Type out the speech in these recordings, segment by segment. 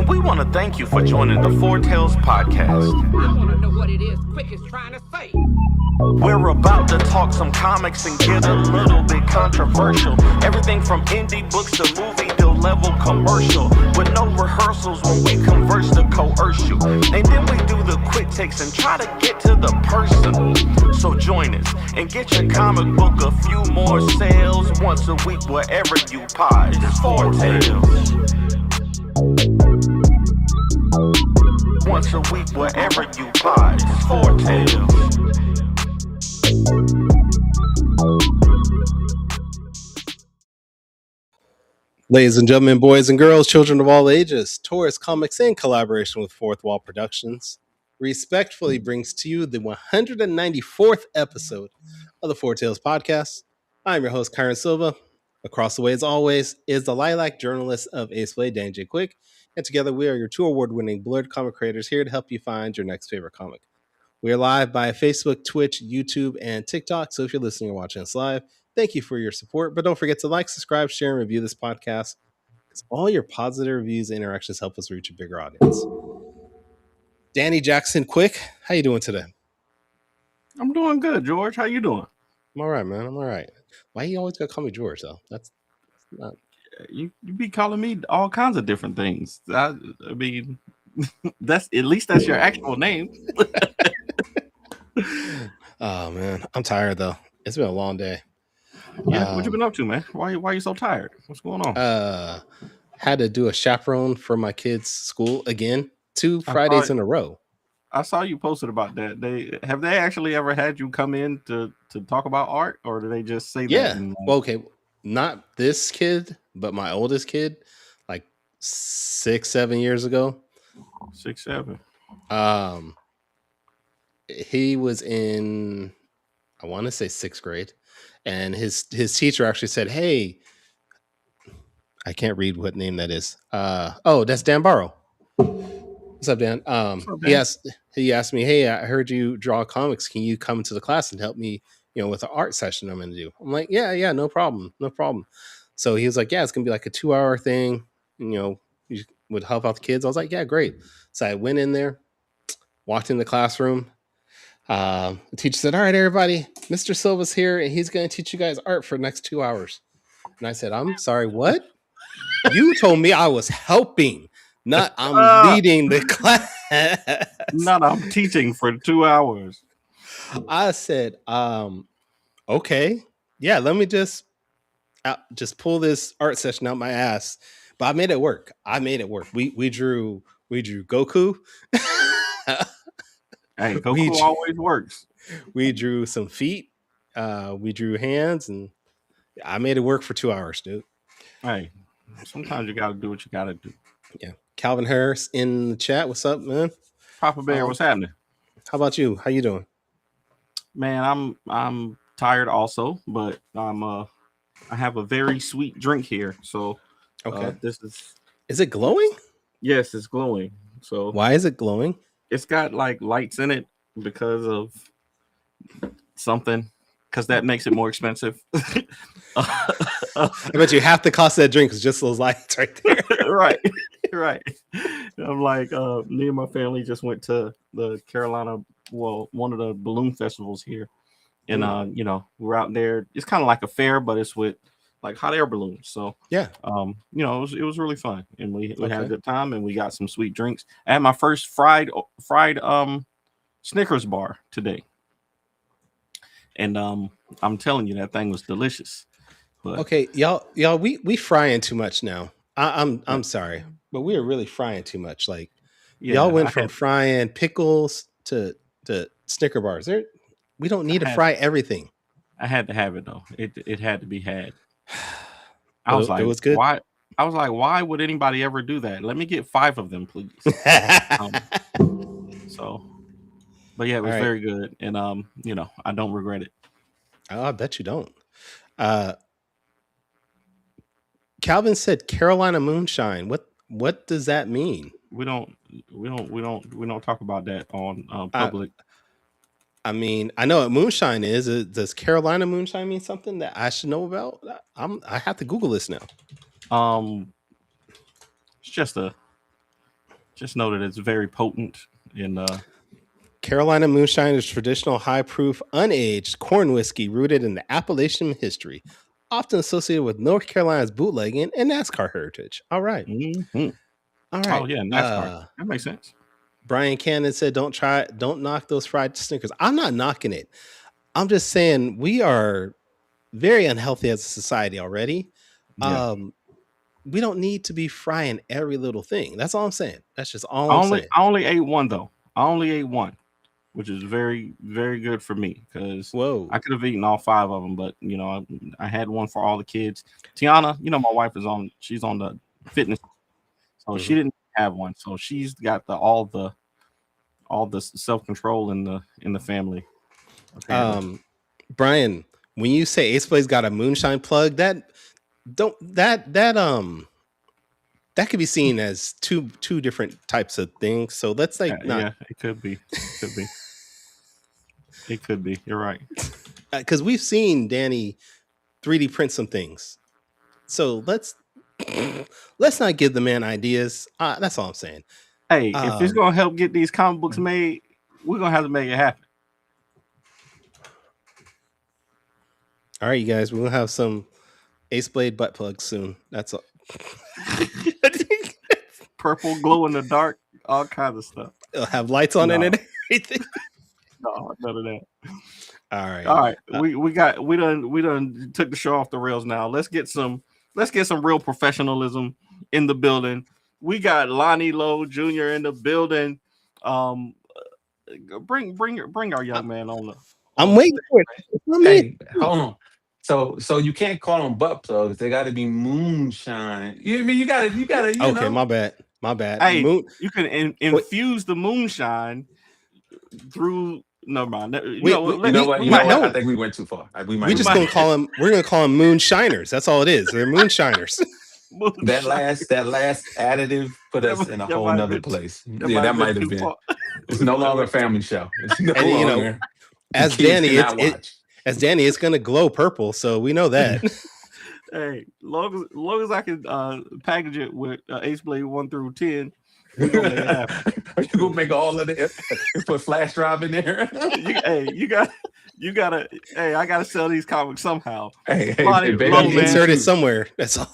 and we want to thank you for joining the Four Tales podcast. I want to know what it is Quick is trying to say. We're about to talk some comics and get a little bit controversial. Everything from indie books to movie to level commercial. With no rehearsals when we converse to coerce you. And then we do the quick takes and try to get to the person. So join us and get your comic book a few more sales once a week wherever you pod. It's Four Tales. Once a week wherever you pod. It's Four Tales. Ladies and gentlemen, boys and girls, children of all ages, Taurus Comics in collaboration with Fourth Wall Productions respectfully brings to you the 194th episode of the Four Tales podcast. I'm your host, Kyron Silva. Across the way, as always, is the lilac journalist of Ace Blade, Dan J. Quick, and together we are your two award-winning Blurred comic creators here to help you find your next favorite comic. We are live by Facebook, Twitch, YouTube, and TikTok, so if you're listening or watching us live, thank you for your support, but don't forget to like, subscribe, share, and review this podcast, because all your positive reviews and interactions help us reach a bigger audience. Danny Jackson Quick, how you doing today? I'm doing good, George. How you doing? I'm all right, man. I'm all right. Why you always gotta call me George, though? That's not... You be calling me all kinds of different things. I mean, that's at least that's your actual name. Oh, man. I'm tired, though. It's been a long day. Yeah, what you been up to, man? Why you so tired? What's going on? Had to do a chaperone for my kids' school again, 2 Fridays in a row. I saw you posted about that. Have they actually ever had you come in to talk about art, or do they just say that? Yeah. Well, okay, not this kid, but my oldest kid, like 6-7 years ago. 6-7. He was in, I want to say 6th grade, and his teacher actually said, "Hey," I can't read what name that is. That's Dan Barrow. What's up, Dan? He asked me, "Hey, I heard you draw comics. Can you come to the class and help me, with the art session I'm going to do?" I'm like, yeah, no problem. So he was like, "Yeah, it's going to be like a 2-hour thing. You would help out the kids." I was like, "Yeah, great." So I went in there, walked in the classroom. The teacher said, "All right, everybody, Mr. Silva's here, and he's going to teach you guys art for the next 2 hours." And I said, "I'm sorry, what? You told me I was helping, not I'm leading the class." Not I'm teaching for 2 hours. I said, okay, yeah, let me just pull this art session out my ass. But I made it work. We drew Goku. Hey, Goku always works. We drew some feet. We drew hands, and I made it work for 2 hours, dude. Hey, sometimes you got to do what you got to do. Yeah. Calvin Harris in the chat. What's up, man? Papa Bear, what's happening? How about you? How you doing? Man, I'm tired also, but I have a very sweet drink here. So okay, this is it glowing? Yes, it's glowing. So why is it glowing? It's got like lights in it because of something, because that makes it more expensive. I bet you half the cost of that drink is just those lights right there. Right. I'm like, me and my family just went to the Carolina, one of the balloon festivals here. And, we're out there. It's kind of like a fair, but it's with like hot air balloons. So, yeah, it was really fun. And we had a good time, and we got some sweet drinks. I had my first fried Snickers bar today. And I'm telling you, that thing was delicious. But okay, y'all, we frying too much now. I'm sorry, but we are really frying too much. Like, y'all went from frying pickles to Snicker bars. We don't need to fry everything. I had to have it though. It had to be had. I was like, it was good. Why? I was like, why would anybody ever do that? Let me get 5 of them, please. But yeah, it was very good, and I don't regret it. Oh, I bet you don't. Calvin said Carolina Moonshine. What does that mean? We don't talk about that on public. I mean, I know what moonshine is. Does Carolina moonshine mean something that I should know about? I have to Google this now. It's just Just know that it's very potent. And Carolina Moonshine is traditional, high proof, unaged corn whiskey rooted in the Appalachian history, often associated with North Carolina's bootlegging and NASCAR heritage. All right. mhm. All Oh right. yeah, NASCAR. That makes sense. Brian Cannon said, don't knock those fried Snickers. I'm not knocking it. I'm just saying we are very unhealthy as a society already. Yeah. We don't need to be frying every little thing. That's all I'm saying. That's just all I I'm only saying. I only ate one though. I only ate one, which is very very good for me because Whoa. I could have eaten all 5 of them, but I had one for all the kids. Tiana, my wife she's on the fitness, so she didn't have one, so she's got all the self control in the family. Apparently. Brian, when you say Ace Blaze got a moonshine plug, that could be seen as two different types of things. So let's not. Yeah, it could be. It could be. You're right. Because we've seen Danny 3D print some things. So let's not give the man ideas. That's all I'm saying. Hey, if it's gonna help get these comic books made, we're gonna have to make it happen. All right, you guys, we're gonna have some Ace Blade butt plugs soon. That's all. Purple, glow in the dark, all kinds of stuff. It'll have lights on it and everything. No, none of that. All right. All right. We done took the show off the rails now. Let's get some real professionalism in the building. We got Lonnie Lowe Jr. in the building. Bring our young man on. I'm waiting for it. Hey, hold on. So you can't call them butt plugs. They got to be moonshine. You gotta. Okay, my bad. Hey, you can infuse the moonshine through. No mind. You know what? I think we went too far. We're gonna call them moonshiners. That's all it is. They're moonshiners. that last additive put us in a whole nother place. That might have been. It's no longer a family show. It's no longer. As Danny, it's gonna glow purple, so we know that. Hey, long as I can package it with Ace Blade 1 through 10, we're gonna make it happen. You gonna make all of it? Put flash drive in there. I gotta sell these comics somehow. Hey, insert it somewhere. That's all.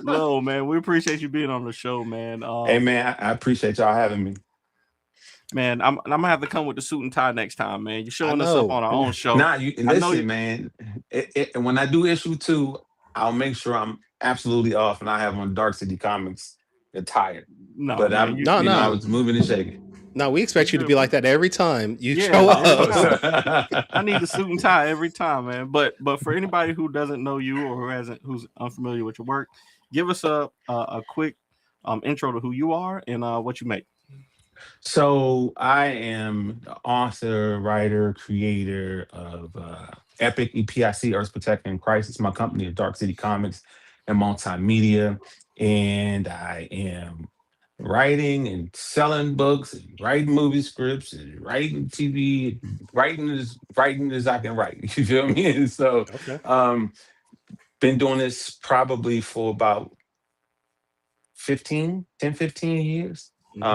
No, man, we appreciate you being on the show, man. Hey, man, I appreciate y'all having me. Man, I'm gonna have to come with the suit and tie next time, man. You're showing us up on our own show. Nah, listen, man. When I do issue 2, I'll make sure I'm absolutely off, and I have on Dark City Comics attire. No, but man, I was moving and shaking. No, we expect you to be like that every time you show up. I need the suit and tie every time, man. But for anybody who doesn't know you or who's unfamiliar with your work, give us a quick intro to who you are and what you make. So I am the author, writer, creator of Epic EPIC Earth Protecting Crisis, my company of Dark City Comics and Multimedia. And I am writing and selling books and writing movie scripts and writing TV, writing as I can write. You feel me? And so been doing this probably for about 10, 15 years.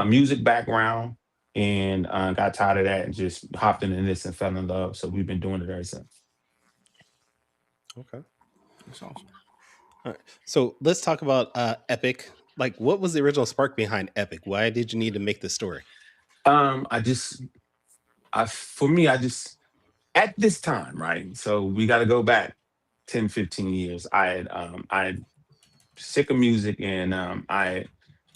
Music background, and got tired of that and just hopped into this and fell in love. So we've been doing it ever since. Okay, that's awesome. All right, so let's talk about Epic. Like, what was the original spark behind Epic? Why did you need to make this story? I just at this time, right? So we got to go back 10, 15 years. I had sick of music, and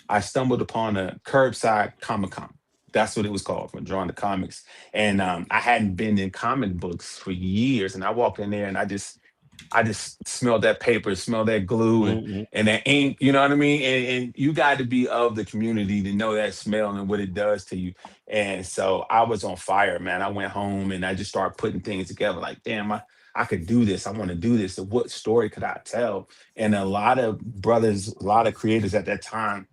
I stumbled upon a curbside Comic-Con. That's what it was called, from Drawing the Comics. And I hadn't been in comic books for years. And I walked in there and I just smelled that paper, smelled that glue and that ink, you know what I mean? And you got to be of the community to know that smell and what it does to you. And so I was on fire, man. I went home and I just started putting things together like, damn, I could do this. I want to do this. So what story could I tell? And a lot of brothers, a lot of creators at that time,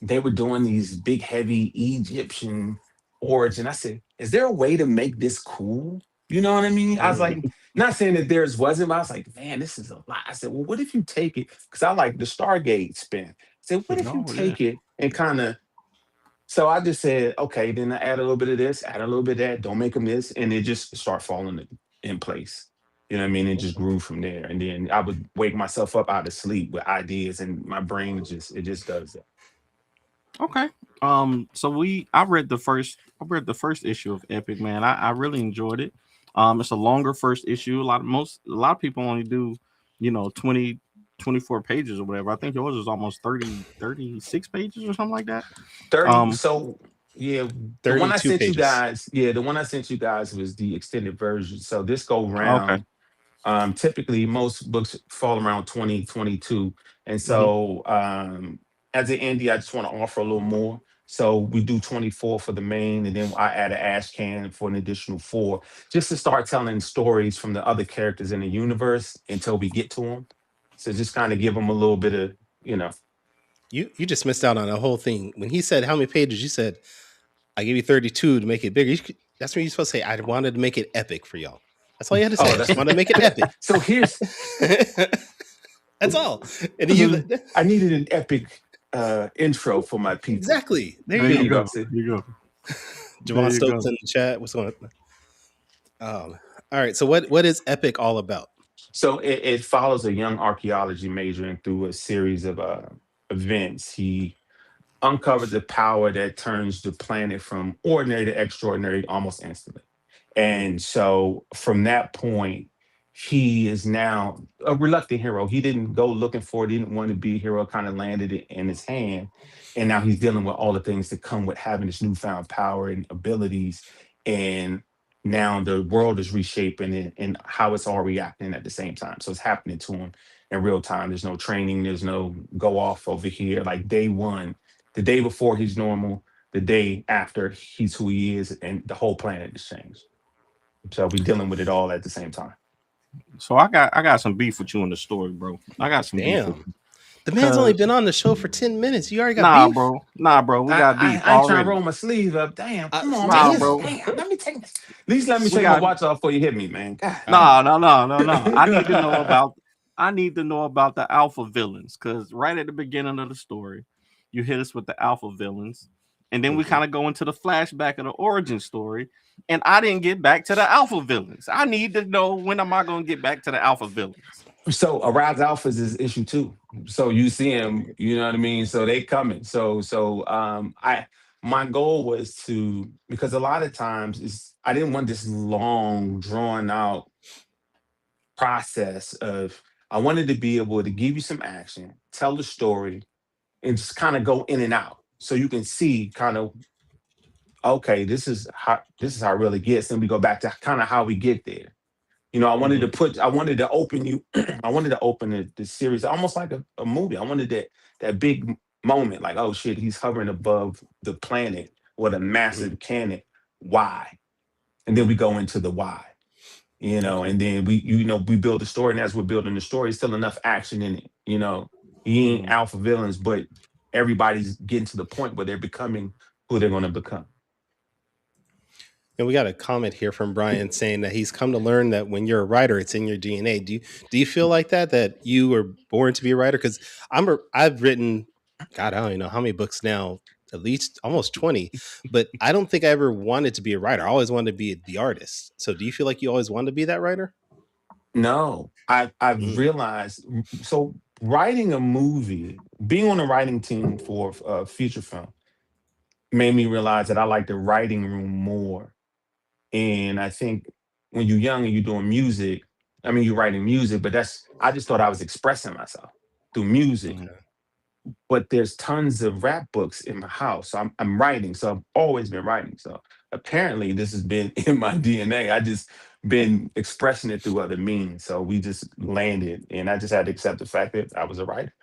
they were doing these big, heavy Egyptian origin. I said, is there a way to make this cool? You know what I mean? I was like, not saying that theirs wasn't, but I was like, man, this is a lot. I said, well, what if you take it? Because I like the Stargate spin. I said, what if you take it and kind of. So I just said, okay, then I add a little bit of this, add a little bit of that, don't make them this, and it just start falling in place. You know what I mean? It just grew from there, and then I would wake myself up out of sleep with ideas, and my brain just does that. Okay. So I read the first issue of Epic, man. I really enjoyed it. It's a longer first issue. A lot of people only do, 20 24 pages or whatever. I think yours is almost 36 pages or something like that. 30. Um, So yeah, the one I 32 sent you pages. guys, the one I sent you guys was the extended version. So this go okay. round. Typically, most books fall around 20, 22. And hmm so, as an indie, I just want to offer a little more. So we do 24 for the main, and then I add an ash can for an additional four, just to start telling stories from the other characters in the universe until we get to them. So just kind of give them a little bit of, you know. You just missed out on a whole thing. When he said how many pages, you said I gave you 32 to make it bigger. That's what you're supposed to say. I wanted to make it epic for y'all. That's all you had to say. Oh, I just that's wanted to make it epic. so. Here's That's all. And then you I needed an epic intro for my people. exactly. There There you There go. you go. go. See, There you go. There Javon you Stokes go. in the chat. What's going on? All right. So what is Epic all about? so it follows a young archaeology major, and through a series of events, he uncovers the power that turns the planet from ordinary to extraordinary almost instantly. And so from that point, he is now a reluctant hero. He didn't go looking for it, didn't want to be a hero, kind of landed it in his hand. And now he's dealing with all the things that come with having this newfound power and abilities. And now the world is reshaping it and how it's all reacting at the same time. So it's happening to him in real time. There's no training, there's no go off over here. Like day one, the day before he's normal, the day after he's who he is, and the whole planet has changed. So we dealing with it all at the same time. So I got some beef with you in the story, bro. I got some beef with Damn. you. The man's only been on the show for 10 minutes. You already got beef? Nah, bro. We got beef I ain't trying to already. roll my sleeve up. Damn, come on, man. Nah, Damn. bro. Damn, let me take this. At least let me We take my got watch off before you hit me, man. God. no. I need to know about the alpha villains because right at the beginning of the story, you hit us with the alpha villains, and then we kind of go into the flashback of the origin story, and I didn't get back to the alpha villains. I need to know when am I going to get back to the alpha villains? So Arise Alphas is issue 2. So you see him, you know what I mean? So they coming. So I my goal was to, because a lot of times is I didn't want this long drawn out process of, I wanted to be able to give you some action, tell the story, and just kind of go in and out so you can see kind of, okay, this is how it really gets. Then we go back to kind of how we get there. Mhm. I wanted to open you, I wanted to open the series almost like a movie. I wanted that big moment, like, oh shit, he's hovering above the planet with a Mhm. massive cannon. Why? And then we go into the why, Okay. and then we build the story, and as we're building the story, it's still enough action in it. He ain't Mhm. alpha villains, but everybody's getting to the point where they're becoming who they're going to become. And we got a comment here from Brian saying that he's come to learn that when you're a writer, it's in your DNA. Do you feel like that you were born to be a writer? Because I've written, God, I don't even know how many books now, at least almost 20. But I don't think I ever wanted to be a writer. I always wanted to be the artist. So do you feel like you always wanted to be that writer? No, I've Mm, realized, so writing a movie, being on a writing team for a feature film made me realize that I like the writing room more. And I think when you're young and you're doing music, I mean, you're writing music, but I just thought I was expressing myself through music. Mhm. okay. But there's tons of rap books in my house. So I'm writing. So I've always been writing. So apparently this has been in my DNA. I just been expressing it through other means. So we just landed, and I just had to accept the fact that I was a writer.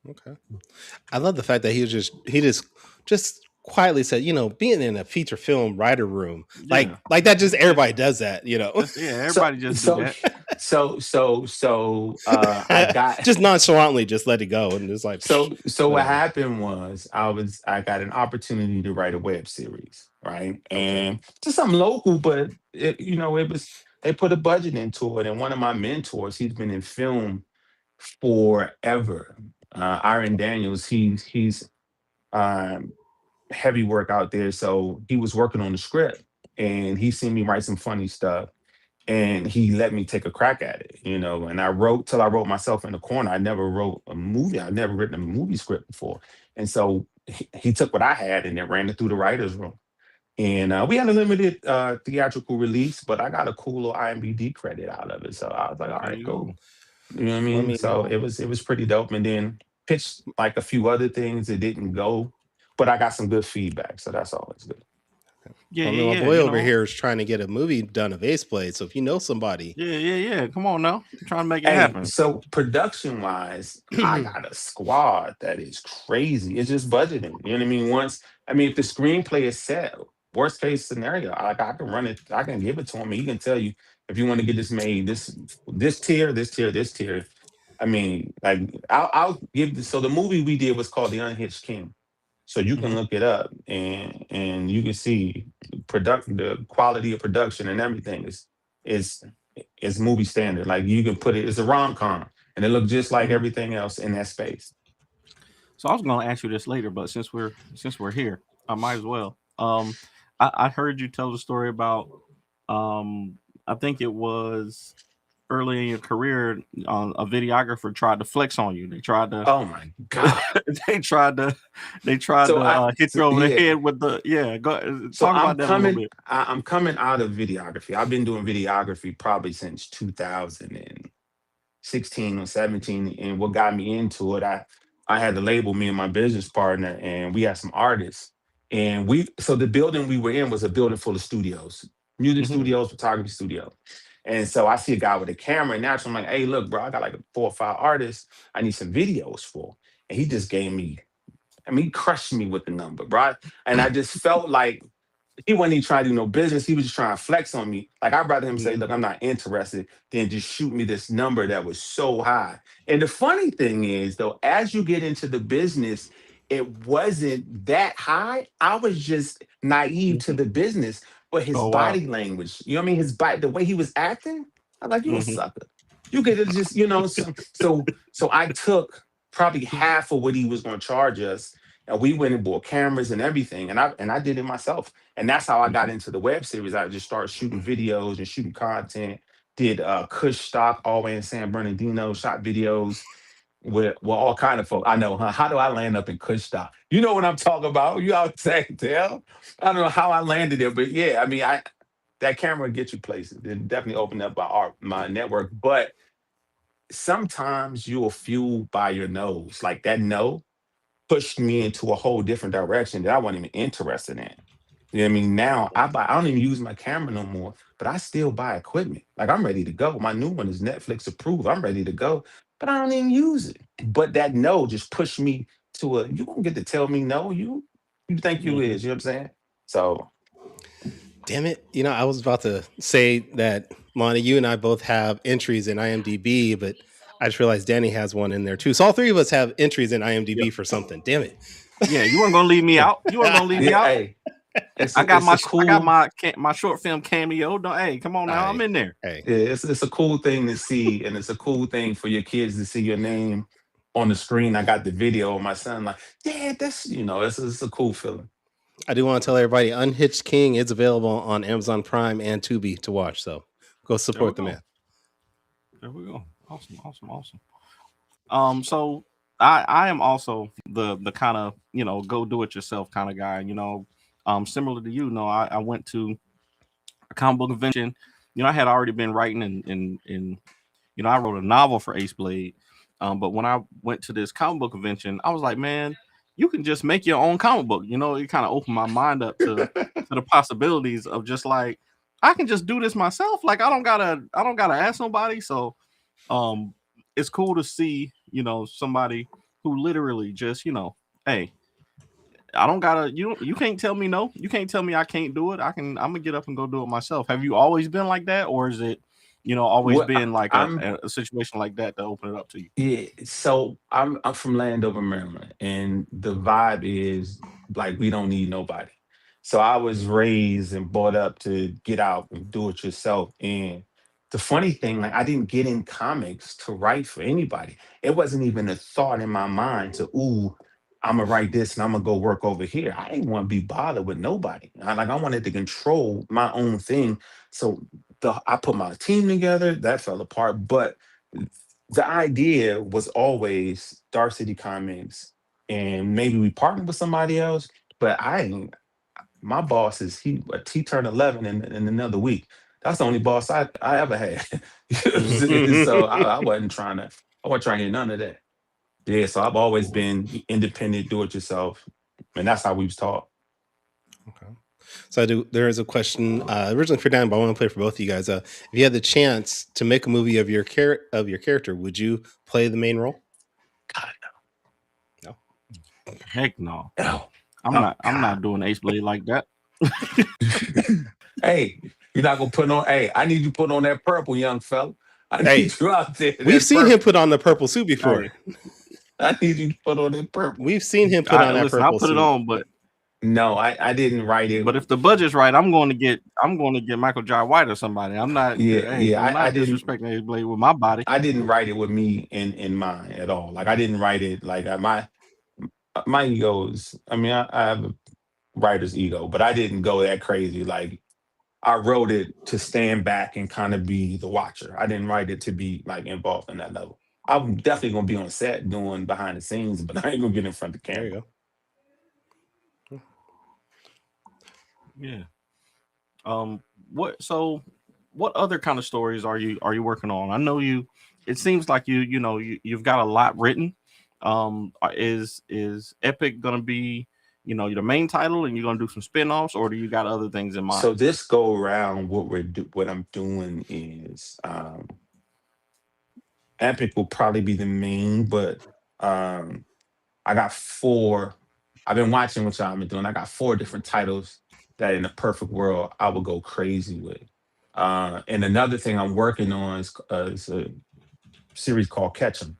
Okay. I love the fact that he just quietly said, being in a feature film writer room, like Yeah. like that, just everybody does that. So Everybody just do so that. I got. Just nonchalantly just let it go and just like So what whatever. happened was I got an opportunity to write a web series, right? Okay. And just something local, but it was, they put a budget into it. And one of my mentors, he's been in film forever. Aaron Daniels, he's um, heavy work out there. So he was working on the script and he seen me write some funny stuff and he let me take a crack at it, And I wrote till I wrote myself in the corner. I never wrote a movie. I'd never written a movie script before. And so he took what I had and then ran it through the writer's room. And we had a limited theatrical release, but I got a cool little IMDb credit out of it. So I was like, all There right, you cool. go. You know what I Let mean? me So it was pretty dope. And then pitched like a few other things that didn't go, but I got some good feedback. So that's always good. Yeah, Well, I yeah, mean, my yeah. boy over here is trying to get a movie done of Ace Blade. So if you know somebody, Yeah, yeah, yeah. Come on now. I'm trying to make it Hey, happen. so production wise, I got a squad that is crazy. It's just budgeting. You know what I mean? If the screenplay is set, worst case scenario, I can run it, I can give it to him. And he can tell you if you want to get this made, this tier, this tier, this tier. Like I'll give so the movie we did was called The Unhitched King. So you can Mhm. look it up and you can see the quality of production and everything is is movie standard. Like you can put it's a rom com and it looks just like Mhm. everything else in that space. So I was going to ask you this later, but since we're here, I might as well. I heard you tell the story about um, I think it was early in your career, a videographer tried to flex on you. They tried to Oh my god! they tried to So hit you over the yeah. head with the yeah. Go So talk about that a little bit. I'm coming out of videography. I've been doing videography probably since 2016 or 17. And what got me into it, I had to label me and my business partner, and we had some artists. And so the building we were in was a building full of studios, music Mhm. studios, photography studio. And so I see a guy with a camera, and naturally I'm like, hey, look, bro, I got like 4 or 5 artists I need some videos for. And he just gave me, he crushed me with the number, bro. And I just felt like he wasn't even trying to do no business. He was just trying to flex on me. Like I'd rather him say, Mhm. "Look, I'm not interested," than just shoot me this number that was so high. And the funny thing is, though, as you get into the business, it wasn't that high. I was just naive to Mhm. the business, but his Oh wow. body language, you know what I mean? His body, the way he was acting, I'm like, you a Mhm. sucker. You could have just, so I took probably half of what he was going to charge us, and we went and bought cameras and everything, and I did it myself. And that's how I got Mhm. into the web series. I just started shooting videos and shooting content. Did Kush Stock all the way in San Bernardino, shot videos with all kind of folks. I know, huh? How do I land up in Kush Stock? You know what I'm talking about? You out there tell? I don't know how I landed there, but yeah, I that camera gets you places. It definitely opened up my network. But sometimes you will fuel by your nose. Like that no pushed me into a whole different direction that I wasn't even interested in. You know what I mean? Now I don't even use my camera no more, but I still buy equipment. Like I'm ready to go. My new one is Netflix approved. I'm ready to go, but I don't even use it. But that no just pushed me to you won't get to tell me no. You think you Mhm. is, you know what I'm saying? So damn it. I was about to say that, Monty, you and I both have entries in IMDb, but I just realized Danny has one in there too. So all three of us have entries in Yep. IMDb for something. Damn it. Yeah, you weren't gonna leave me out. You weren't gonna leave me yeah, out. hey, I got it's my a I got cool my short film cameo. Don't, hey, come on now, I'm Hey, in there. hey. yeah, it's a cool thing to see, and it's a cool thing for your kids to see your name on the screen. I got the video of my son, like, yeah, that's it's a cool feeling. I do want to tell everybody Unhitched King is available on Amazon Prime and Tubi to watch. So go There we support the go. man. There we go. Awesome, awesome, awesome. So I am also the kind of go do it yourself kind of guy. Similar to you. I went to a comic book convention. I had already been writing and I wrote a novel for Ace Blade. But when I went to this comic book convention, I was like, man, you can just make your own comic book. It kind of opened my mind up to the possibilities of just like I can just do this myself. Like I don't gotta ask nobody. So um it's cool to see, somebody who literally just, hey, I don't gotta you can't tell me no. You can't tell me I can't do it. I'm gonna get up and go do it myself. Have you always been like that, or is it, always What been like a, I'm a situation like that to open it up to you? Yeah, so I'm from Landover, Maryland, and the vibe is like we don't need nobody. So I was raised and brought up to get out and do it yourself. And the funny thing, like I didn't get in comics to write for anybody. It wasn't even a thought in my mind to, ooh, I'm gonna write this and I'm gonna go work over here. I didn't want to be bothered with nobody. I wanted to control my own thing. So I put my team together. That fell apart, but the idea was always Dark City Comics, and maybe we partnered with somebody else. But I ain't. My boss is he turned 11 in another week. That's the only boss I ever had. So I wasn't trying to hear none of that. Yeah, so I've always been independent, do it yourself, and that's how we was taught. Okay. So there is a question originally for Dan, but I want to play for both of you guys. If you had the chance to make a movie of your character, would you play the main role? God, No. Heck no. no. I'm not doing Ace Blade like that. Hey, you're not gonna put on. Hey, I need you to put on that purple, young fella. I Hey, need you out there. We've seen him put on the purple suit before. Hey. I need you to put on that purple. We've seen him put on that Listen, purple I'll put suit. it on, but No, I didn't write it. But if the budget's right, I'm going to get Michael Jai White or somebody. I'm not. I'm not disrespecting Ace Blade with my body. I didn't write it with me in mind at all. Like I didn't write it like my ego is. I mean, I have a writer's ego, but I didn't go that crazy. Like I wrote it to stand back and kind of be the watcher. I didn't write it to be like involved in that level. I'm definitely gonna be on set doing behind the scenes, but I ain't gonna get in front of the camera. There you go. Yeah. What other kind of stories are you working on? I know it seems like you've got a lot written. Is Epic gonna be the main title and you're gonna do some spin-offs, or do you got other things in mind? So this go around, what I'm doing is Epic will probably be the main, but I got 4. I've been watching what y'all been doing. I got 4 different titles that in a perfect world I would go crazy with. And another thing I'm working on is a series called Catch 'em,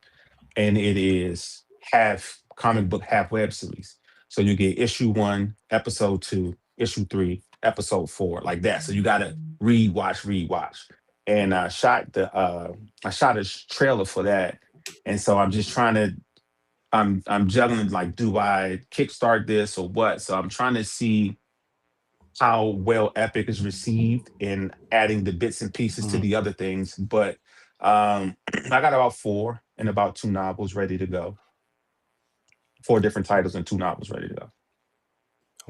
and it is half comic book, half web series. So you get issue 1, episode 2, issue 3, episode 4, like that. So you gotta read, watch. And I shot a trailer for that, and so I'm just trying to. I'm juggling, like, do I kickstart this or what? So I'm trying to see how well Epic is received and adding the bits and pieces to the other things. But I got about 4 and about 2 novels ready to go. 4 different titles and 2 novels ready to go.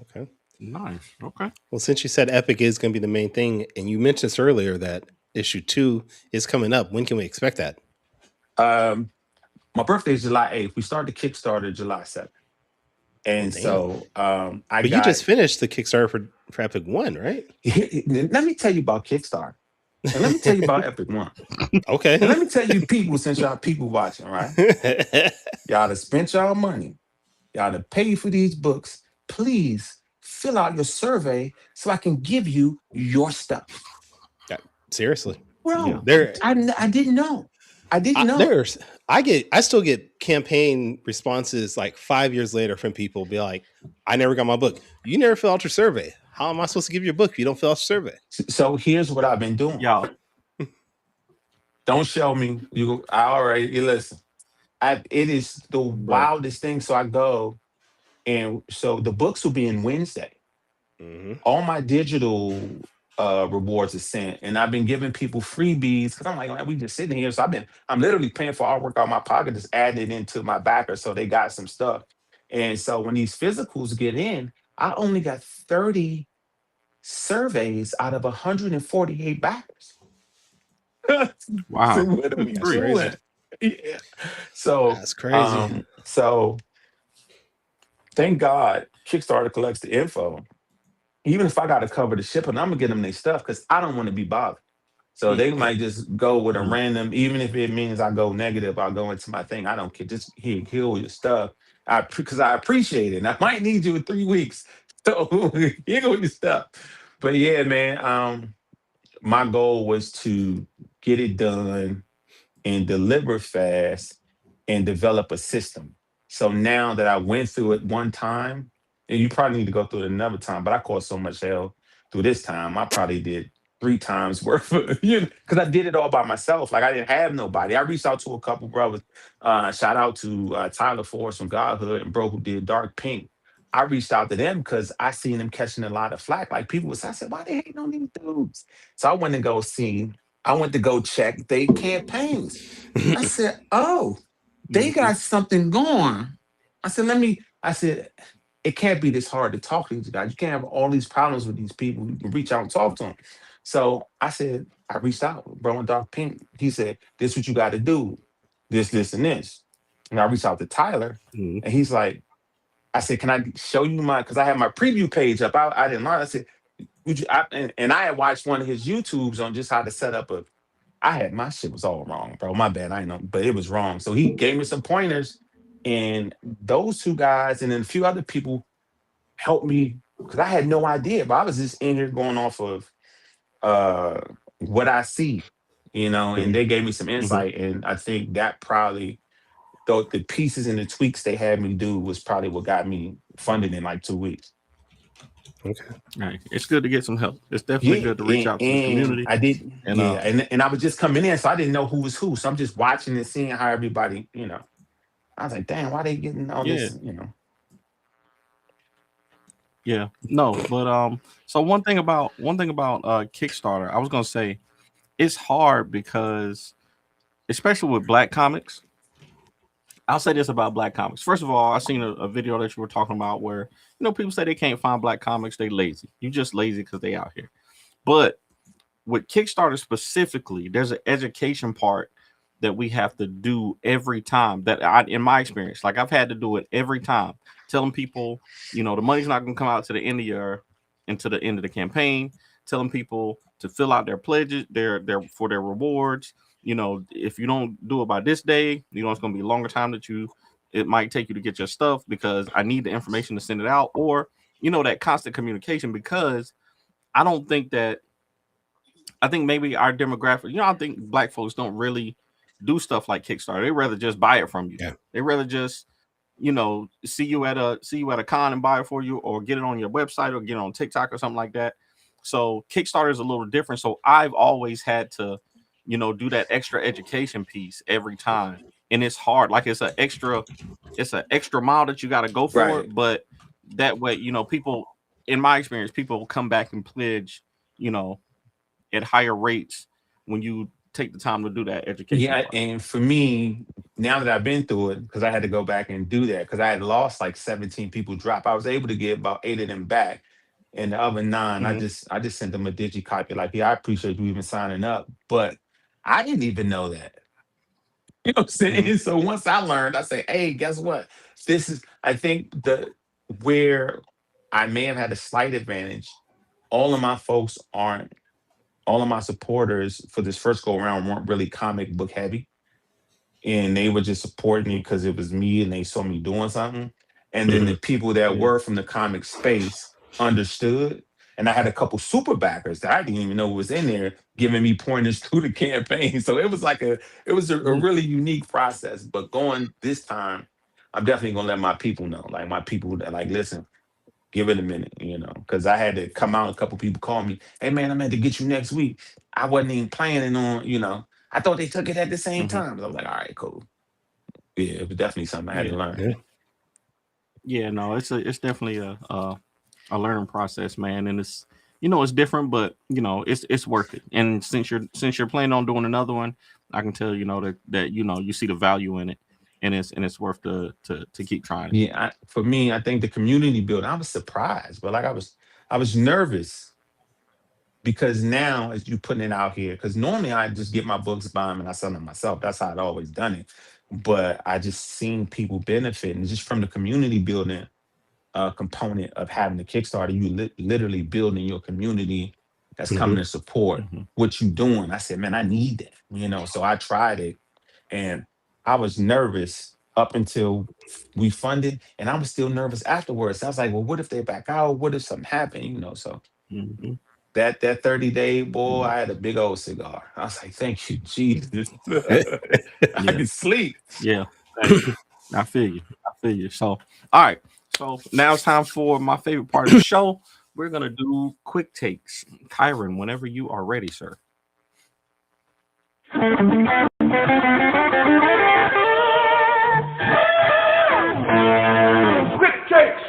Okay. Nice. Okay. Well, since you said Epic is going to be the main thing, and you mentioned this earlier that issue 2 is coming up, when can we expect that? My birthday is July 8th. We started the Kickstarter July 7th. And so you just finished the Kickstarter for Epic 1, right? Let me tell you about Kickstarter. And let me tell you about Epic 1. Okay. And let me tell you, people, since y'all people watching, right? Y'all to spent y'all money. Y'all to pay for these books. Please fill out your survey so I can give you your stuff. Seriously. Bro, I didn't know. I didn't know. I still get campaign responses like 5 years later from people be like, I never got my book. You never fill out your survey. How am I supposed to give you a book if you don't fill out your survey? So here's what I've been doing. Y'all. Don't show me. You listen. It is the wildest thing. So I go, and so the books will be in Wednesday. Mm-hmm. All my digital rewards are sent, and I've been giving people freebies because I'm like, man, we just sitting here. So I'm literally paying for artwork out of my pocket, just adding it into my backer, so they got some stuff. And so when these physicals get in, I only got 30 surveys out of 148 backers. Wow, So what are we doing? Yeah. So that's crazy. So thank God Kickstarter collects the info. Even if I got to cover the shipping, I'm gonna get them their stuff because I don't want to be bothered. So they might just go with a random, even if it means I go negative, I'll go into my thing. I don't care. Just heal your stuff. Because I appreciate it. And I might need you in 3 weeks. So here go your stuff. But yeah, man, my goal was to get it done and deliver fast and develop a system. So now that I went through it one time, and you probably need to go through it another time, but I caused so much hell through this time. I probably did 3 times worth of, because I did it all by myself. Like I didn't have nobody. I reached out to a couple brothers. Shout out to Tyler Forrest from Godhood and bro who did Dark Pink. I reached out to them because I seen them catching a lot of flack. Like people was, I said, why they hating on these dudes? So I went to go check their campaigns. I said, oh, they got something going. I said, it can't be this hard to talk to these guys. You can't have all these problems with these people. You can reach out and talk to them. So I reached out, bro, and Dark Pink. He said, this is what you got to do. This, and this. And I reached out to Tyler, and he's like, I said, can I show you because I had my preview page up. I didn't learn. I said, and I had watched one of his YouTubes on just how to set up my shit was all wrong, bro. My bad. I know, but it was wrong. So he gave me some pointers, and those 2 guys and then a few other people helped me because I had no idea, but I was just in here going off of what I see, and they gave me some insight. And I think that probably the pieces and the tweaks they had me do was probably what got me funded in like 2 weeks. Okay. Right. It's good to get some help. It's definitely good to reach out to the community. I did. And I was just coming in, so I didn't know who was who. So I'm just watching and seeing how everybody, I was like, damn, why they getting all this, Yeah. No, but so one thing about Kickstarter, I was gonna say it's hard because especially with Black comics. I'll say this about Black comics. First of all, I seen a video that you were talking about where people say they can't find Black comics, they lazy. You just lazy because they out here. But with Kickstarter specifically, there's an education part that we have to do every time in my experience, like I've had to do it every time, telling people, the money's not going to come out to the end of the end of the campaign, telling people to fill out their pledges, for their rewards. If you don't do it by this day, it's going to be a longer time it might take you to get your stuff because I need the information to send it out, or, that constant communication, because I think maybe our demographic, I think Black folks don't really do stuff like Kickstarter. They rather just buy it from you. Yeah. They rather just, see you at a con and buy it for you, or get it on your website, or get it on TikTok or something like that. So Kickstarter is a little different. So I've always had to, do that extra education piece every time. And it's hard. Like it's an extra mile that you got to go for. Right. But that way, people, in my experience, people come back and pledge, at higher rates when you take the time to do that education. Yeah. Part. And for me, now that I've been through it, because I had to go back and do that, because I had lost like 17 people drop. I was able to get about 8 of them back. And the other 9, I just sent them a digi copy. Like, yeah, I appreciate you even signing up. But I didn't even know that. You know what I'm saying? So once I learned, I say, hey, guess what? This is, I think, where I may have had a slight advantage. All of my supporters for this first go around weren't really comic book heavy. And they were just supporting me because it was me and they saw me doing something. And then the people that were from the comic space understood. And I had a couple super backers that I didn't even know was in there giving me pointers through the campaign. So it was like a really unique process. But going this time, I'm definitely gonna let my people know. Like my people that like, listen, give it a minute, because I had to come out. A couple people called me, hey man, I'm meant to get you next week. I wasn't even planning on, I thought they took it at the same time. But I was like, all right, cool. Yeah, it was definitely something I had to learn. Yeah, no, it's definitely a learning process, man, and it's it's different, but it's worth it. And since you're planning on doing another one, I can tell that you see the value in it, and it's worth to keep trying. Yeah, for me, I think the community building, I was surprised, but like I was nervous because now as you putting it out here, because normally I just get my books, buy them, and I sell them myself. That's how I'd always done it. But I just seen people benefiting just from the community building component of having the Kickstarter. You literally building your community that's coming to support what you're doing. I said, man, I need that, so I tried it, and I was nervous up until we funded, and I was still nervous afterwards. I was like, well, what if they back out? What if something happened? So that 30-day, boy, I had a big old cigar. I was like, thank you, Jesus. I can sleep. Yeah. I feel you. So, all right. So now it's time for my favorite part of the show. We're gonna do quick takes. Kyron, whenever you are ready, sir. Quick takes.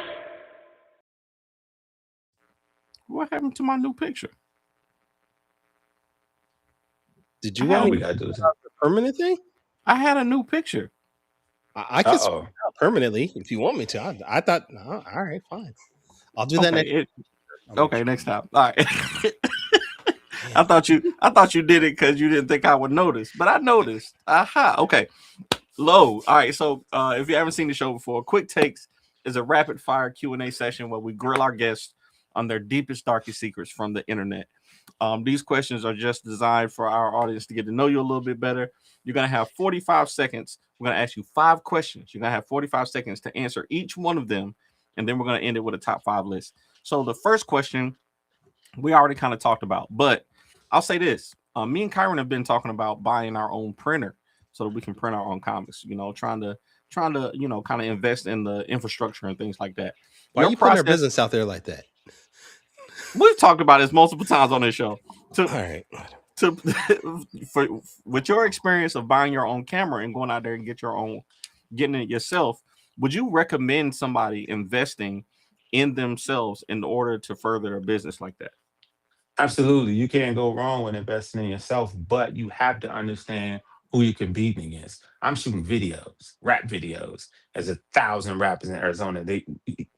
What happened to my new picture? Did you All want we me gotta do is the permanent thing? I had a new picture. I can switch uh-oh. it out permanently if you want me to. I thought, no, all right, fine. I'll do that Okay, next. I'll make okay, sure. next time. All right. I thought you did it because you didn't think I would notice, but I noticed. Aha. Okay. Low. All right. So if you haven't seen the show before, Quick Takes is a rapid fire Q&A session where we grill our guests on their deepest, darkest secrets from the internet. These questions are just designed for our audience to get to know you a little bit better. You're going to have 45 seconds. We're going to ask you 5 questions. You're going to have 45 seconds to answer each one of them. And then we're going to end it with a top 5 list. So the first question we already kind of talked about, but I'll say this. Me and Kyron have been talking about buying our own printer so that we can print our own comics, trying to, kind of invest in the infrastructure and things like that. Why are you putting our business out there like that? We've talked about this multiple times on this show. All right. With your experience of buying your own camera and going out there and getting it yourself, would you recommend somebody investing in themselves in order to further a business like that? Absolutely. You can't go wrong with investing in yourself, but you have to understand who you're competing against. I'm shooting videos, rap videos. There's 1,000 rappers in Arizona.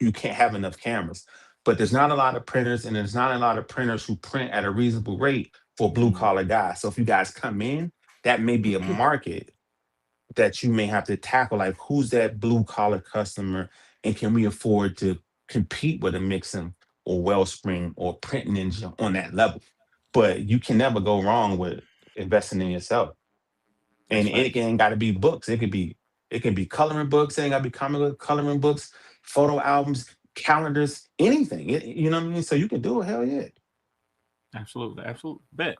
You can't have enough cameras. But there's not a lot of printers, and there's not a lot of printers who print at a reasonable rate for blue collar guys. So if you guys come in, that may be a market that you may have to tackle. Like, who's that blue collar customer, and can we afford to compete with a Mixam or Wellspring or Print Ninja on that level? But you can never go wrong with investing in yourself. And it ain't got to be books. It can be coloring books. It ain't got to be coloring books, photo albums, calendars, anything. You know what I mean? So you can do it. Hell yeah. Absolutely. Bet.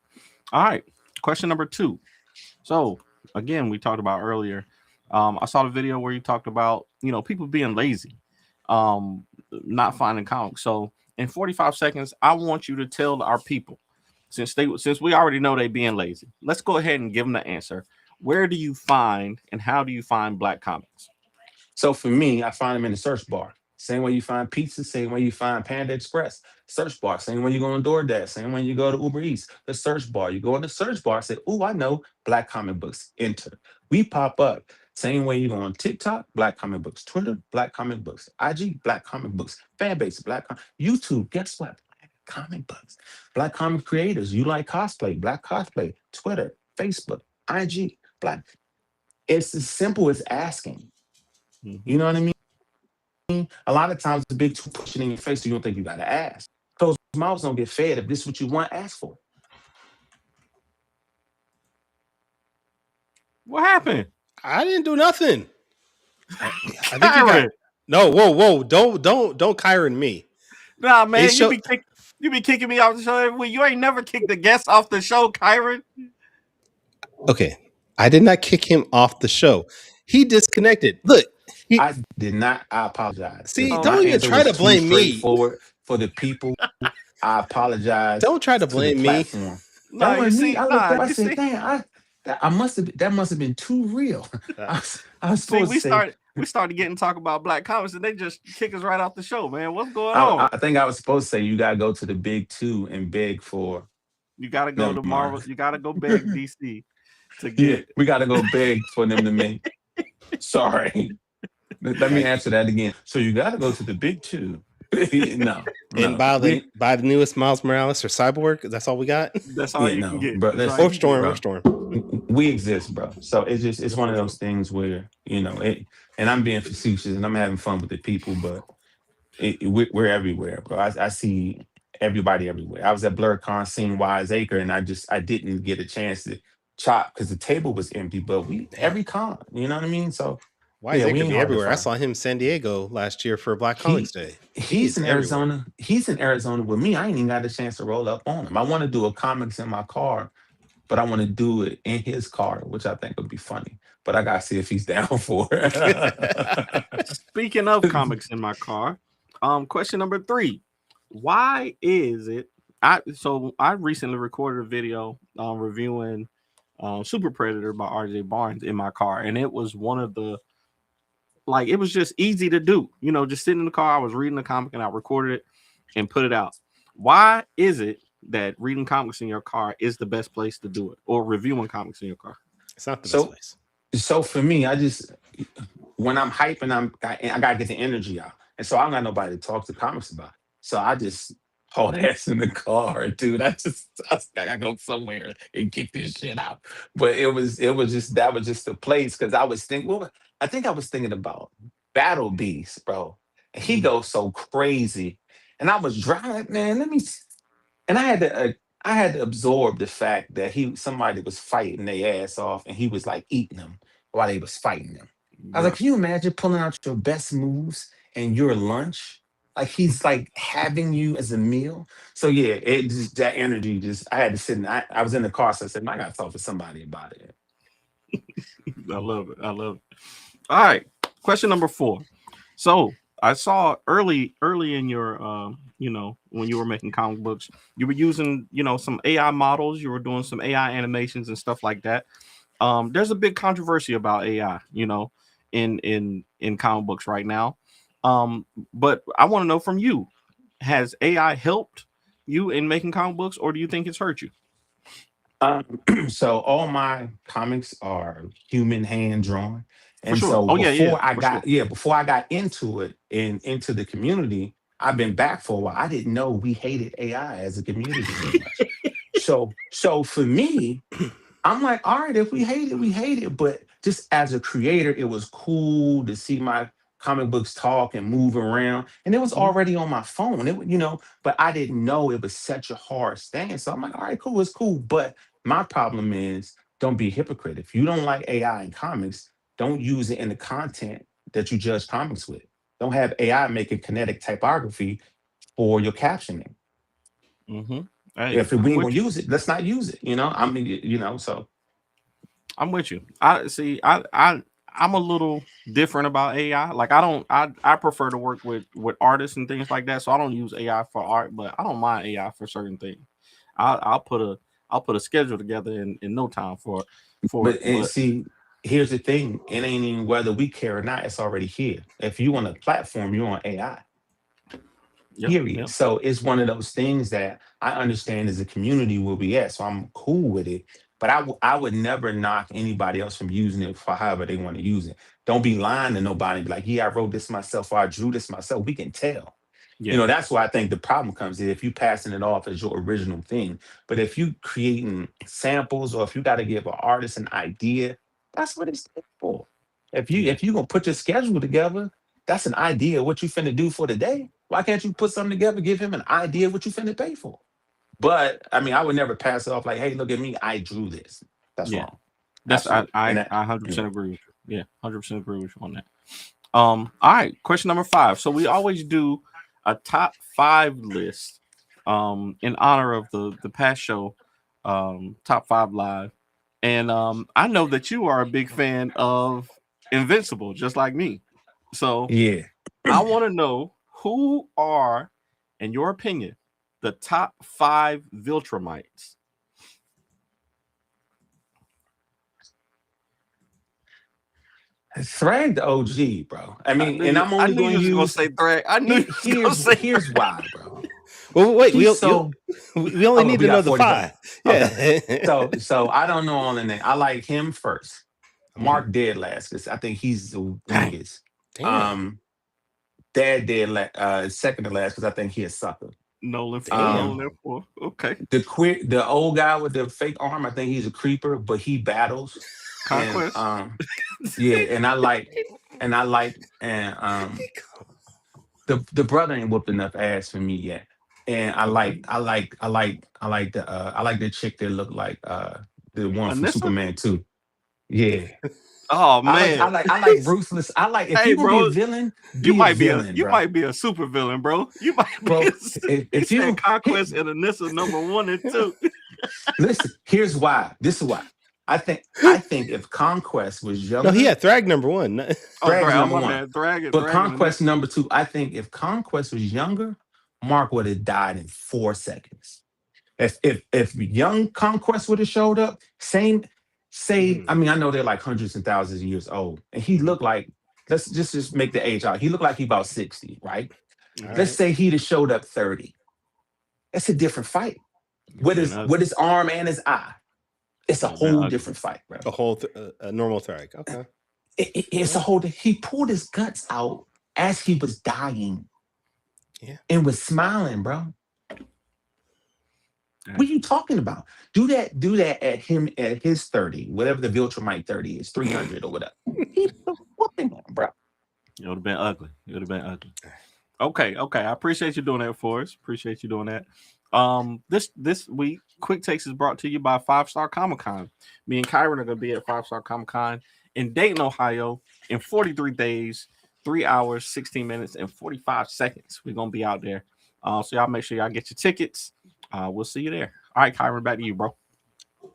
All right. Question number 2. So again, we talked about earlier. I saw the video where you talked about, people being lazy, not finding comics. So in 45 seconds, I want you to tell our people, since we already know they being lazy, let's go ahead and give them the answer. Where do you find and how do you find Black comics? So for me, I find them in the search bar. Same way you find pizza, same way you find Panda Express. Search bar. Same way you go on DoorDash. Same way you go to Uber Eats. The search bar. You go in the search bar, say, "Oh, I know Black comic books." Enter. We pop up. Same way you go on TikTok, Black comic books. Twitter, Black comic books. IG, Black comic books. Fanbase, YouTube. Guess what? Black comic books. Black comic creators. You like cosplay? Black cosplay. Twitter, Facebook, IG, Black. It's as simple as asking. You know what I mean? A lot of times the big two pushing in your face, so you don't think you gotta ask. Closed mouths don't get fed. If this is what you want, ask for. What happened? I didn't do nothing. I think Kyron. No, whoa. Don't Kyron me. Nah, man, show- you be kicking me off the show every week. You ain't never kicked the guest off the show, Kyron. Okay. I did not kick him off the show. He disconnected. Look. I did not. I apologize. See, If don't my even answer try was to too blame me. straightforward for the people. I apologize. Don't try to the blame me. platform. Nah, That you wasn't see, me. I looked up. I you said, see, "Damn, that must have been too real." I was see, supposed we to say. started getting to talk about Black comics, and they just kick us right off the show, man. What's going on? I think I was supposed to say you gotta go to the big two and beg for. You gotta go Never to Marvel. mind. You gotta go beg DC to Yeah, get. we gotta go beg for them to make. Sorry. Let me answer that again. So you gotta go to the big two. No. And buy the newest Miles Morales or Cyborg. That's all we got. That's all you can get. Bro, That's all listen, Or you can Storm. bro. Or Storm. We exist, bro. So it's one of those things where and I'm being facetious and I'm having fun with the people, but we're everywhere, bro. I see everybody everywhere. I was at BlurCon seeing Wise Acre, and I didn't get a chance to chop because the table was empty. But every con, you know what I mean? So Why is it we could ain't be hard to everywhere? I find. saw him in San Diego last year for Black Comics Day. He's in everywhere. Arizona. He's in Arizona with me. I ain't even got a chance to roll up on him. I want to do a comics in my car, but I want to do it in his car, which I think would be funny. But I gotta see if he's down for it. Speaking of comics in my car, question number 3: why is it? I recently recorded a video reviewing Super Predator by RJ Barnes in my car, and it was one of the it was just easy to do. Just sitting in the car, I was reading the comic and I recorded it and put it out. Why is it that reading comics in your car is the best place to do it, or reviewing comics in your car? It's not the best place. So for me, when I'm hyping, I gotta get the energy out, and so I don't got nobody to talk to comics about. So I just haul ass in the car, dude. I gotta go somewhere and get this shit out. But it was just that was just the place because I was thinking. Well, I think I was thinking about Battle Beast, bro. And he goes so crazy, and I was driving, like, man. And I had to absorb the fact that somebody was fighting their ass off, and he was like eating them while they was fighting them. I was like, can you imagine pulling out your best moves and your lunch? Like he's like having you as a meal. So yeah, it just that energy I had to sit in. I was in the car, so I said, I gotta talk to somebody about it. I love it. All right. Question number 4. So I saw early in your when you were making comic books, you were using some AI models, you were doing some AI animations and stuff like that. There's a big controversy about AI, in comic books right now. But I want to know from you, has AI helped you in making comic books, or do you think it's hurt you? So all my comics are human hand drawn. And sure. so Before before I got into it and into the community, I've been back for a while. I didn't know we hated AI as a community very much. So for me, I'm like, all right, if we hate it, we hate it. But just as a creator, it was cool to see my comic books talk and move around. And it was already on my phone. But I didn't know it was such a hard stand. So I'm like, all right, cool, it's cool. But my problem is, don't be a hypocrite. If you don't like AI in comics, don't use it in the content that you judge comics with. Don't have AI making kinetic typography for your captioning. Hey, If we ain't gonna use it, let's not use it. I mean, so I'm with you. I'm a little different about AI. Like I prefer to work with artists and things like that. So I don't use AI for art, but I don't mind AI for certain things. I'll put a schedule together in no time for see, here's the thing. It ain't even whether we care or not, it's already here. If you on a platform, you're on AI. Period. Yep. So it's one of those things that I understand as a community will be at. So I'm cool with it. But I would never knock anybody else from using it for however they want to use it. Don't be lying to nobody. Be like, yeah, I wrote this myself or I drew this myself. We can tell. Yeah. That's why I think the problem comes in if you passing it off as your original thing. But if you creating samples or if you got to give an artist an idea, that's what it's there for. If you gonna put your schedule together, that's an idea of what you finna do for the day. Why can't you put something together, give him an idea of what you finna pay for? But I mean, I would never pass it off like, hey, look at me, I drew this. That's wrong. That's I 100% agree with you. Yeah, 100% agree with you on that. All right, question number 5. So we always do a top 5 list in honor of the past show, top 5 live. And I know that you are a big fan of Invincible, just like me. So yeah, I want to know who are, in your opinion, the top 5 Viltrumites. Thrag the OG, bro. I mean, I'm only going to use. Say Thrag. I knew you was gonna say. Here's why, bro. Well, wait. We only need to know the 5. Yeah. Okay. So I don't know all the name. I like him first. Mark dead last because I think he's the biggest. Dad dead second to last because I think he's a sucker. Nolan there for. Okay. The old guy with the fake arm, I think he's a creeper, but he battles. Conquest. And I like the brother ain't whooped enough ass for me yet. And I like the chick that looked like the one from Superman 2. Yeah. Oh man, I like ruthless. I like if you be a villain, you might be a super villain, bro. You might be if you Conquest and Anissa number 1 and 2. Listen, here's why. This is why. I think if Conquest was younger, no, he had Thrag number 1. Thrag number 1. Thrag but Conquest number 2. I think if Conquest was younger, Mark would have died in 4 seconds. If young Conquest would have showed up, I mean, I know they're like hundreds and thousands of years old, and he looked like, let's just make the age out. He looked like he about 60, right? All Let's right. say he'd have showed up 30. That's a different fight. With his arm and his eye. It's a whole different fight, bro. A whole a normal Theric. Okay. It's a whole. He pulled his guts out as he was dying. Yeah. And was smiling, bro. What are you talking about? Do that at his 30, whatever the Viltrumite 30 is, 300 or whatever. He was whooping him, bro. It would have been ugly. Okay. I appreciate you doing that for us. Appreciate you doing that. This week, Quick Takes is brought to you by 5 Star Comic Con. Me and Kyron are gonna be at 5 Star Comic Con in Dayton, Ohio, in 43 days, 3 hours, 16 minutes, and 45 seconds. We're gonna be out there. So y'all make sure y'all get your tickets. We'll see you there. All right, Kyron, back to you, bro.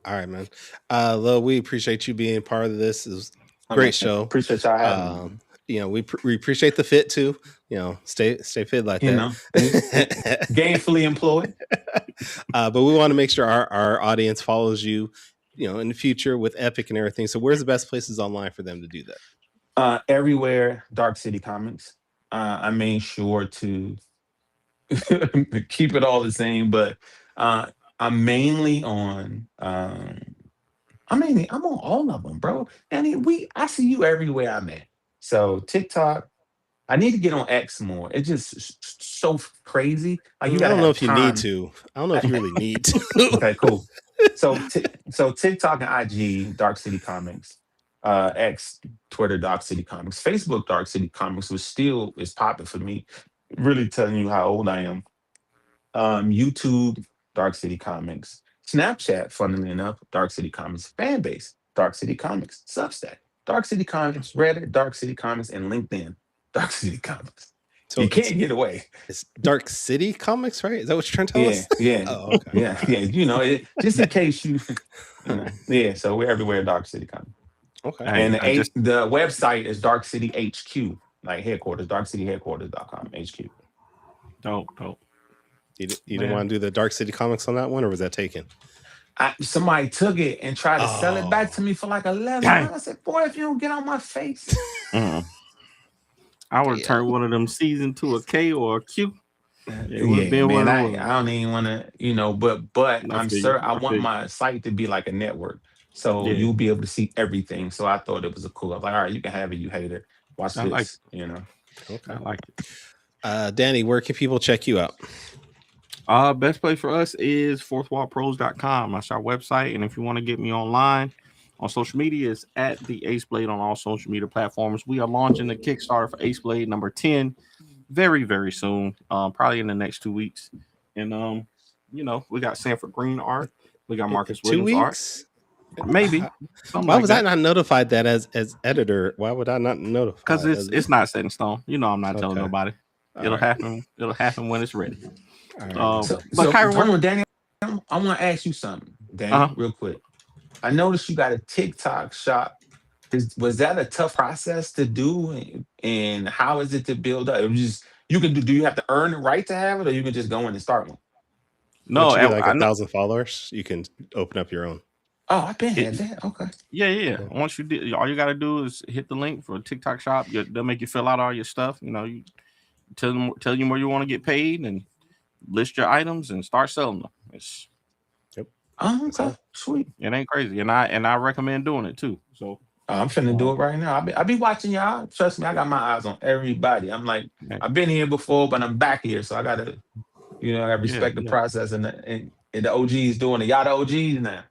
All right, man. Lo, we appreciate you being part of this. It was a great show. Appreciate y'all having me. You know, we appreciate the fit too. You know, stay fit like You that. know, gainfully employed. But we want to make sure our audience follows you, you know, in the future with Epic and everything. So where's the best places online for them to do that? Everywhere, Dark City Comics. I made sure to keep it all the same, but I'm mainly on. I'm on all of them, bro. And I see you everywhere I'm at. So TikTok. I need to get on X more. It's just so crazy. Like, I don't know if you need to. I don't know if you really need to. Okay, cool. So TikTok and IG, Dark City Comics. X, Twitter, Dark City Comics. Facebook, Dark City Comics is popping for me. Really telling you how old I am. YouTube, Dark City Comics. Snapchat, funnily enough, Dark City Comics. Fanbase, Dark City Comics. Substack, Dark City Comics. Reddit, Dark City Comics. And LinkedIn, Dark City Comics. So you can't get away. It's Dark City Comics, right? Is that what you're trying to tell us? Yeah. Oh, okay. Yeah. You know, just in case you know. Yeah, so we're everywhere, Dark City Comics. Okay. And the website is Dark City HQ, like headquarters, darkcityheadquarters.com, HQ. Dope. You didn't want to do the Dark City Comics on that one, or was that taken? Somebody took it and tried to sell it back to me for like $11. I said, boy, if you don't get on my face. I would have turned one of them C's into a K or a Q. It would have been one. I don't even want to, you know, but I want my site to be like a network. So you'll be able to see everything. So I thought it was a cool. I was like, all right, you can have it, you hater. Watch this, you know. Okay. I like it. Danny, where can people check you out? Best place for us is fourthwallpros.com. That's our website. And if you want to get me online on social media, it's at the Ace Blade on all social media platforms. We are launching the Kickstarter for Ace Blade number 10 very, very soon. Probably in the next 2 weeks. And you know, we got Sanford Green art. We got Marcus Williams art. Maybe. Why was I not notified that as editor? Why would I not notify? Because it's not set in stone. You know, I'm not telling nobody. It'll happen. It'll happen when it's ready. Right. So Kyron, Danny, I want to ask you something, Danny, real quick. I noticed you got a TikTok shop. Was that a tough process to do? And how is it to build up? It was just do you have to earn the right to have it, or you can just go in and start one? No, like 1,000 followers, you can open up your own. Oh, I've been had that. Okay. Yeah. Once you did, all you got to do is hit the link for a TikTok shop. They'll make you fill out all your stuff. You know, you tell you where you want to get paid and list your items and start selling them. Okay. Sweet. It ain't crazy, and I recommend doing it too. So I'm finna do it right now. I be watching y'all. Trust me, I got my eyes on everybody. I'm like, I've been here before, but I'm back here, so I gotta, I respect the process and the OGs doing it. Y'all the OGs now.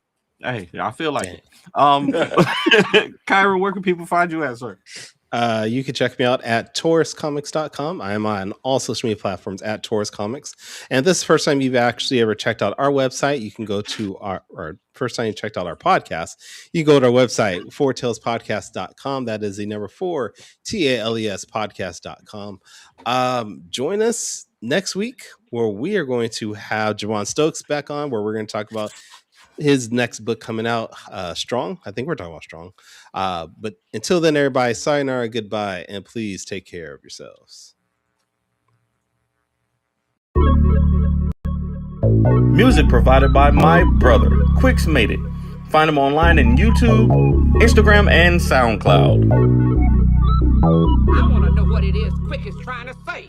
Hey, I feel like it. Kyron, where can people find you at, sir? You can check me out at tauruscomics.com. I am on all social media platforms at Taurus Comics. And if this is the first time you've actually ever checked out our website, you can go to or first time you checked out our podcast, you can go to our website, fourtalespodcast.com. That is the number 4, TALES podcast.com. Join us next week where we are going to have Javon Stokes back on, where we're going to talk about his next book coming out, Strong. I think we're talking about Strong. But until then, everybody, sayonara, goodbye, and please take care of yourselves. Music provided by my brother, Quix Made It. Find him online in YouTube, Instagram, and SoundCloud. I want to know what it is Quick is trying to say.